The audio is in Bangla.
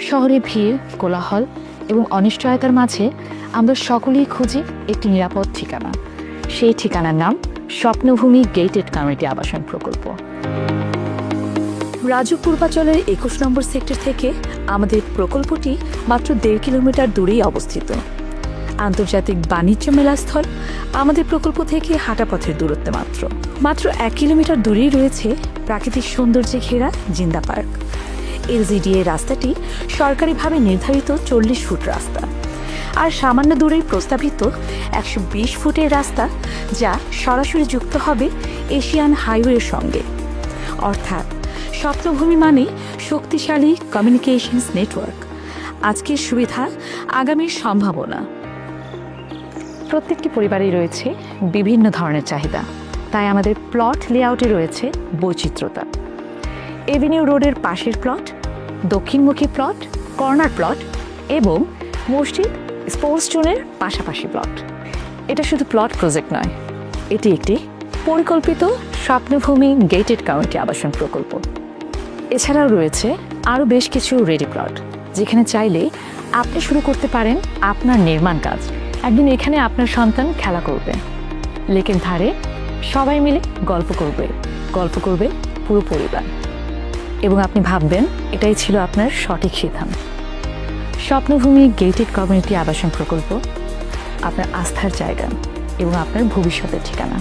শহরে ভিড়, কোলাহল এবং অনিশ্চয়তার মাঝে আমরা সকলেই খুঁজি একটি নিরাপদ ঠিকানা। সেই ঠিকানার নাম স্বপ্নভূমি গেটেড কমিউনিটি আবাসন প্রকল্প। রাজু পূর্বাচলের ২১ নম্বর সেক্টর থেকে আমাদের প্রকল্পটি মাত্র ১.৫ কিলোমিটার দূরেই অবস্থিত। আন্তর্জাতিক বাণিজ্য মেলাস্থল আমাদের প্রকল্প থেকে হাঁটা পথের দূরত্বে মাত্র ১ কিলোমিটার দূরেই রয়েছে প্রাকৃতিক সৌন্দর্যে ঘেরা জিন্দা পার্ক। এলজিডিএ রাস্তাটি সরকারিভাবে নির্ধারিত ৪০ ফুট রাস্তা, আর সামান্য দূরেই প্রস্তাবিত ১২০ ফুটের রাস্তা, যা সরাসরি যুক্ত হবে এশিয়ান হাইওয়ের সঙ্গে। অর্থাৎ স্বপ্নভূমি মানে শক্তিশালী কমিউনিকেশনস নেটওয়ার্ক। আজকের সুবিধা, আগামীর সম্ভাবনা। প্রত্যেকটি পরিবারেই রয়েছে বিভিন্ন ধরনের চাহিদা, তাই আমাদের প্লট লেআউটে রয়েছে বৈচিত্র্যতা। এভিনিউ রোডের পাশের প্লট, দক্ষিণমুখী প্লট, কর্নার প্লট এবং মসজিদ স্পোর্টস জোনের পাশাপাশি প্লট। এটা শুধু প্লট প্রজেক্ট নয়, এটি একটি পরিকল্পিত স্বপ্নভূমি গেটেড কমিউনিটি আবাসন প্রকল্প। এছাড়াও রয়েছে আরও বেশ কিছু রেডি প্লট, যেখানে চাইলে আপনি শুরু করতে পারেন আপনার নির্মাণ কাজ। একদিন এখানে আপনার সন্তান খেলা করবে, লেকের ধারে সবাই মিলে গল্প করবে পুরো পরিবার, এবং আপনি ভাববেন এটাই ছিল আপনার সঠিক সিদ্ধান্ত। স্বপ্নভূমি গেটেড কমিউনিটি আবাসন প্রকল্প আপনার আস্থার জায়গা এবং আপনার ভবিষ্যতের ঠিকানা।